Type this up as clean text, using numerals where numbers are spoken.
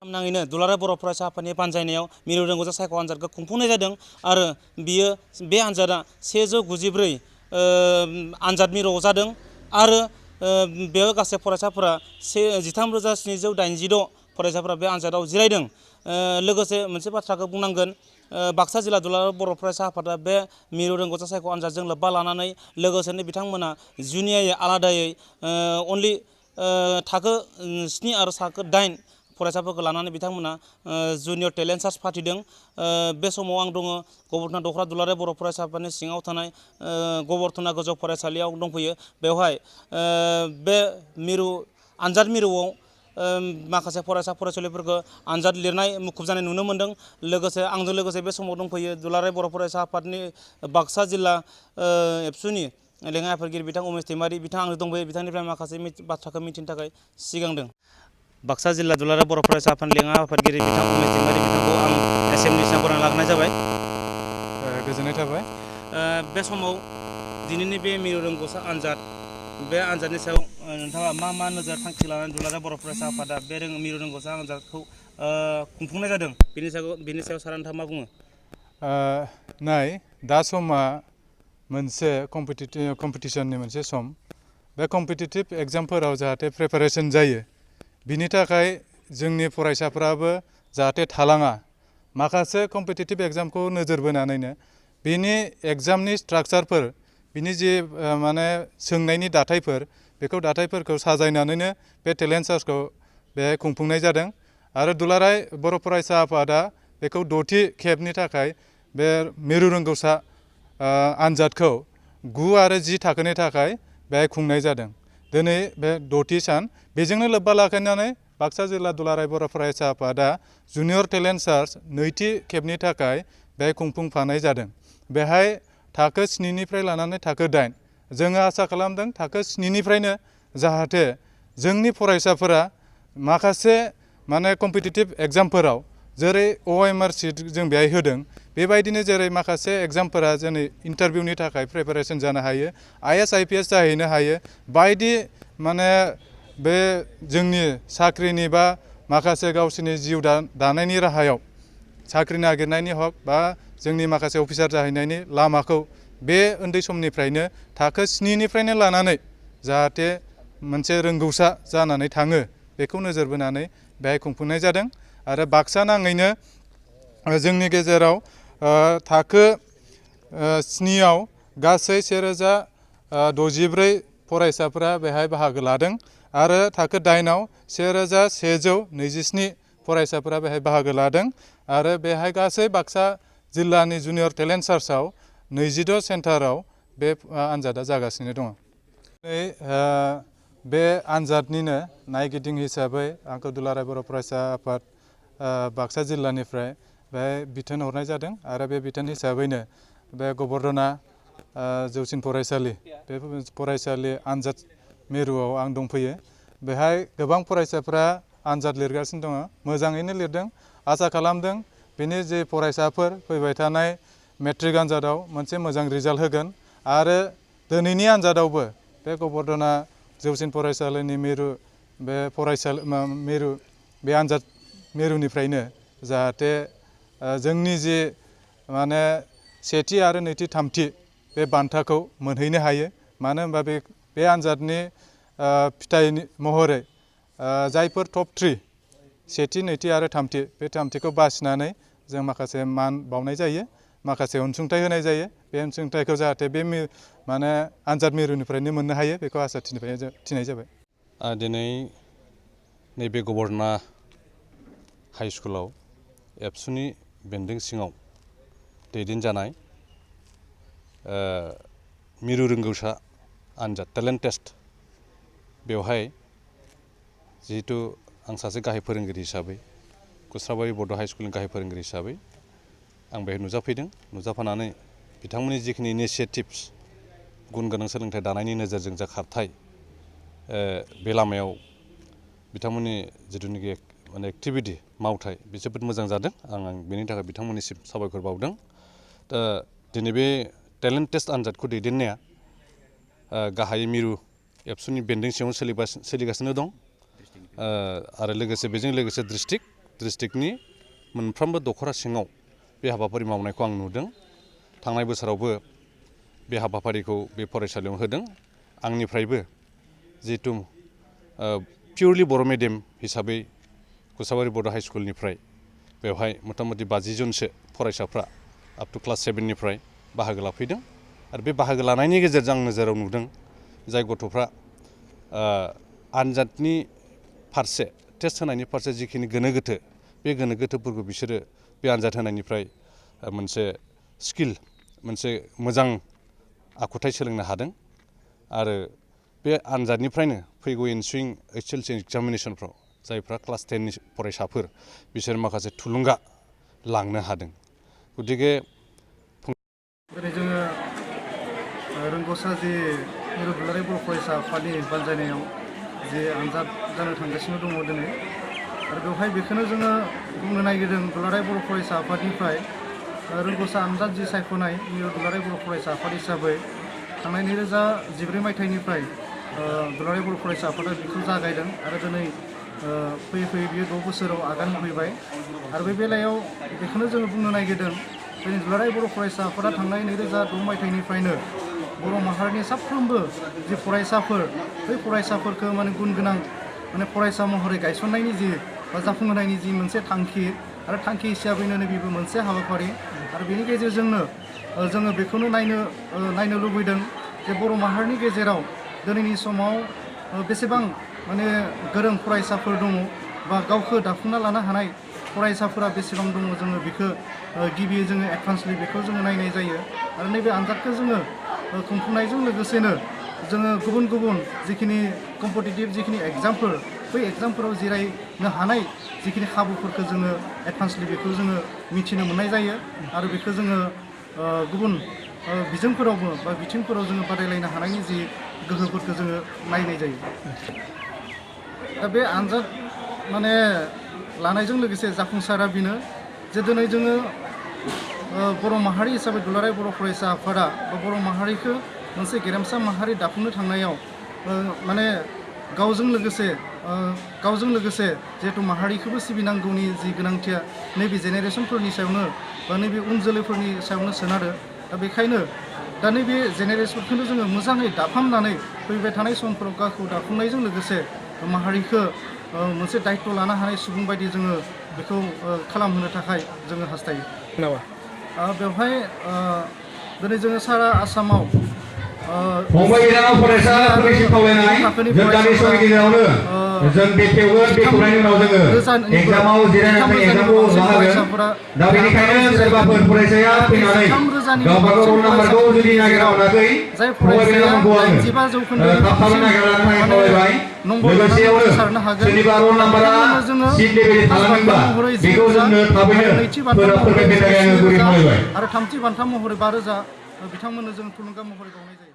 नाङैनो दुलाराय बर' फरायसा आफादनि बानजायनायाव मिरु रोंगौसा सायख' आनजादखौ खुंफुंनाय जादों आरो बे आनजादा 194 आनजाद मिरुआव जादों आरो बेयाव गासै फरायसाफोरा 13,786 फरायसाफोरा बे आनजादाव जिरायदों। लोगोसे मोनसे बाथ्राखौ बुंनांगोन, बाक्सा जिल्ला दुलाराय बर' फरायसा आफादा बे मिरु रोंगौसा सायख' आनजादजों लोब्बा लानानै लोगोसेनो बिथांमोना जुनियायै आलादायै अनलि थाखो 7 आरो थाखो 8 फरायसाफोरखौ लानानै बिथांमोना जुनियर टेलेन्ट सार्च फाथिदों। बे समाव आं दङ गबरधना दख्रा दुलाराय बर' फरायसा आफादनि सिङाव थानाय गबरधना गोजौ फरायसालियाव दंफैयो। बेवहाय बे आनजाद मिरुआव माखासे फरायसा फरायसुलिफोरखौ आनजाद लिरनाय मुखुब जानाय नुनो मोन्दों। लोगोसे आंजों लोगोसे बे समाव दंफैयो दुलाराय बर' फरायसा आफादनि बाक्सा जिल्ला एबसुनि लेङाइ आफादगिरि बिथां उमेश दैमारि बिथाङा आंजों दंफैयो। बिथांनिफ्राय माखासे बाथ्राखौ मिथिनो थाखाय सिगांदों। बाक्सा जिल्ला दुलाराय बर' फरायसा आफादनि लेङाइ आफादगिरि बिथां उमेश दैमारि बिथांखौ आं एसेम्बलिसिम बरायना लाग्रोनाय जाबाय। गोजोननाय थाबाय। बे समाव दिनैनि बे मिरु रोंगौसा आनजाद, बे आनजादनि सायाव नोंथाङा मा नोजोर थांखि लानानै दुलाराय बर' फरायसा आफादा बे मिरु रोंगौसा आनजादखौ खुंफुंनाय जादों, बेनि सायाव सारा नोंथाङा मा बुङो? दा समा मोनसे कम्पिटिसननि मोनसे सम। बे कम्पिटिटिभ एग्जामफोराव जाहाथे प्रिपारेसन जायो, बिनि थाखाय जोंनि फरायसाफ्राबो जाहाथे थालाङा, माखासे कम्पिटिटिभ एग्जामखौ नोजोर बोनानैनो बिनि एग्जामनि स्ट्राक्चारफोर, बिनि जे सोंनायनि दाथायफोरखौ साजायनानैनो बे टेलेन्ट सार्चखौ बेहाय खुंफुंनाय जादों। आरो दुलाराय बर' फरायसा आफादा बेखौ 6थि खेबनि थाखाय बे मिरु रोंगौसा आनजादखौ 9 आरो 10 थाखोनि थाखाय बेहाय खुंनाय जादों। दिनै बे 6थि सान, बेजोंनो लोब्बा लाखिनानै बाक्सा जिल्ला दुलाराय बर' फरायसा आफादा जुनियर टेलेन्ट सार्च 2थि खेबनि थाखाय बेहाय खुंफुंफानाय जादों। बेहाय थाखो 7निफ्राय लानानै थाखो 8 जोङो आसा खालामदों थाखो 7निफ्रायनो जाहाथे जोंनि फरायसाफोरा माखासे कम्पिटिटिभ एग्जामफोराव जेरै OMR सिट जों बेहाय होदों, बेबायदिनो जेरै माखासे एग्जामफोरा जेरै इन्टारभिउनि थाखाय प्रिपारेसन जानो हायो, IAS IPS जाहैनो हायो, बायदि बे जोंनि साख्रिनि बा माखासे गावसोरनि जिउ दानायनि राहायाव साख्रि नागिरनायनि हक बा जोंनि माखासे अफिसार जाहैनायनि लामाखौ बे उन्दै समनिफ्रायनो थाखो 7निफ्रायनो लानानै जाहाथे मोनसे रोंगौसा जानानै थाङो, बेखौ नोजोर बोनानै बेहाय खुंफुंनाय जादों। आरो बाक्सा नाङैनो जोंनि गेजेराव थाखो 7आव गासै 1064 फरायसाफोरा बेहाय बाहागो लादों आरो थाखो 8आव 1127 फरायसाफोरा बेहाय बाहागो लादों। आरो बेहाय गासै बाक्सा जिल्लानि जुनियर टेलेन्ट सार्चआव 26 सेन्टाराव बे आनजादा जागासिनो दङ। बे आनजादनिनो नायगिदिं हिसाबै आंखौ दुलाराय बर' फरायसा आफाद बाक्सा जिल्लानिफ्राय बेहाय बिथोन हरनाय जादों आरो बे बिथोन हिसाबैनो बे गबरधना जौसिन फरायसालि, बे फरायसालि आनजाद मिरुआव आं दंफैयो। बेहाय गोबां फरायसाफ्रा आनजाद लिरगासिनो दङ, मोजाङैनो लिरदों। आसा खालामदों बेनि जे फरायसाफोर फैबाय थानाय मेट्रिक आनजादाव मोनसे मोजां रिजाल्ट होगोन आरो दिनैनि आनजादावबो बे गबरधना जौसिन फरायसालिनि बे आनजाद मिरुनिफ्रायनो जाहाथे जोंनि जे सेथि आरो नैथि थामथि बे बान्थाखौ मोनहैनो हायो। मानो होनबा बे आनजादनि फिथाइ महरै जायफोर टप 3 सेथि नैथि आरो थामथि, बे थामथिखौ बासिनानै जों माखासे मान बावनाय जायो, माखासे अनसुंथाइ होनाय जायो। बे अनसुंथाइखौ जाहाथे बे आनजाद मिरुनिफ्रायनो मोननो हायो, बेखौ आसा थिनाय जाबाय। दिनै नैबे गबरधना हाइ स्कुलाव एबसुनि बेन्दों सिङाव दैदेनजानाय मिरु रोंगौसा आनजाद टेलेन्ट टेस्ट, बेवहाय जिहेतु आं सासे गाहाय फोरोंगिरि हिसाबै, कुस्राबारि बड' हाइ स्कुलनि गाहाय फोरोंगिरि हिसाबै आं बेहाय नुजाफैदों। नुजाफानानै बिथांमोननि जिखिनि इनिसियेटिभ्स, गुन गोनां सोलोंथाइ दानायनि नोजोरजों जा खारथाय, बे लामायाव बिथांमोननि जिथुनाखि एक्टिभिटि मावथाय, बे जोबोद मोजां जादों। आं बेनि थाखाय बिथांमोननिसिम साबायखर बावदों। दा दिनै बे टेलेन्ट टेस्ट आनजादखौ दैदेननाया गाहायै मिरु एबसुनि बेन्दों सिङाव सोलिगासिनो दं आरो बेजों लोगोसे डिस्ट्रिक्ट डिस्ट्रिक्टनि मोनफ्रोमबो दख'रा सिङाव बे हाबाफारि मावनायखौ आं नुदों। थांनाय बोसोरावबो बे हाबाफारिखौ बे फरायसालियाव होदों। आंनिफ्रायबो जिहेतु पिउरलि बर' मिडियाम हिसाबै कुसाबारि बड' हाइ स्कुलनिफ्राय बेवहाय मथा-मथि 50 जनसो फरायसाफ्रा आप टु क्लास 7निफ्राय बाहागो लाफैदों आरो बे बाहागो लानायनि गेजेरजों आं नोजोराव नुदों जाय गथ'फ्रा आनजादनि फारसे टेस्ट होनायनि फारसे जिखिनि गोनो गोथो बे गोनो गोथोफोरखौ बिसोरो बे आनजाद होनायनिफ्राय मोनसे स्किल मोनसे मोजां आखुथाय सोलोंनो हादों आरो बे आनजादनिफ्रायनो फैगौ एनसुइं HSLC एग्जामिनेसनफ्राव जायफ्रा क्लास 10नि फरायसाफोर बिसोर माखासे थुलुंगा लांनो हादों। गतिके जोङो रोंगौसा जि मिरु दुलाराय बर' फरायसा आफादनि बानजायनायाव जे आनजाद जानो थांगासिनो दङ दिनै आरो बेवहाय बेखौनो जोङो बुंनो नागिरदों दुलाराय बर' फरायसा आफादनिफ्राय रोंगौसा आनजाद जि सायख'नाय मिरु दुलाराय बर' फरायसा आफाद हिसाबै थांनाय 2014 मायथाइनिफ्राय दुलाराय बर' फरायसा आफादा बेखौ जागायदों आरो दिनै फैयै फैयै बियो 6 बोसोराव आगान होफैबाय आरो बे बेलायाव बेखौनो जोङो बुंनो नागिरदों जोंनि दुलाराय बर' फरायसा आफादा थांनाय 2006 मायथाइनिफ्रायनो बर' माहारिनि साफ्रोमबो जि फरायसाफोर बै फरायसाफोरखौ माने गुन गोनां माने फरायसा महरै गायसननायनि जि बा जाफुंहोनायनि जि मोनसे थांखि आरो थांखि हिसाबैनो बेबो मोनसे हाबाफारि आरो बेनि गेजेरजोंनो जोङो बेखौनो नायनो लुबैदों जे बर' माहारिनि गेजेराव दिनैनि समाव बेसेबां माने गोरों फरायसाफोर दङ बा गावखौ दाफुंना लानो हानाय फरायसाफोरा बेसेबां दङ जोङो बेखौ गिबियै जोङो एडभान्सलि बेखौ जोङो नायनाय जायो आरो नैबे आनजादखौ जोङो खुंफुंनायजों लोगोसेनो जोङो गुबुन गुबुन जिखिनि कम्पिटिटिभ जिखिनि एग्जामफोर बै एग्जामफोराव जिरायनो हानाय जिखिनि खाबुफोरखौ जोङो एडभान्सलि बेखौ जोङो मिथिनो मोननाय जायो आरो बेखौ जोङो गुबुन बिजोंफोरावबो बा बिथिंफोराव जोङो बादायलायनो हानायनि जि गोहोफोरखौ जोङो नायनाय जायो। दा बे आनजाद माने लानायजों लोगोसे जाफुंसारा बेनो जे दिनै जोङो बर' माहारि हिसाबै दुलाराय बर' फरायसा आफादा बा बर' माहारिखौ मोनसे गेरेमसा माहारि दाफुंनो थांनायाव माने गावजों लोगोसे जिहेतु माहारिखौबो सिबिनांगौनि जि गोनांथिया नैबे जेनेरेसनफोरनि सायावनो बा नैबे उन जोलैफोरनि सायावनो सोनारो दा बेखायनो दा नैबे जेनेरेसनखौनो जोङो मोजाङै दाफामनानै फैबाय थानाय समफोराव गावखौ दाफुंनायजों लोगोसे माहारिखौ मोनसे दायित्व लानो हानाय सुबुं बायदि जोङो बेखौ खालामहोनो थाखाय जोङो हास्थायो। बेवहाय दिनै जोङो सारा आसामाव फंबाय बिनानाव फरायसाफोरनिसिम खावलायनाय जोबनानै समनि गेजेरावनो जों बेखेवगोन बेखेवनायनि उनाव जोङो एग्जामाव जिरायनानै एग्जामखौ लाहोगोन दा बेनिखायनो सोरबाफोर फरायसाया फैनानै गावबा गाव रल नाम्बारखौ जुदि नागिरना मोनाखै फंबाय बिनानावखौ आङो थाब थाब नागिरना लानो थाखाय खावलायबाय लोगोसेयावनो सोरनिबा रल नाम्बारा सिट लेभेलनि थालांदोंबा बेखौ जोंनो थाबैनो फोरमायनो थाखाय आङो गुरै खावलायबाय आरो थामथि बान्था महरै 5,000 बिथांमोननो जों थुलुंगा महरै बावनाय जायो।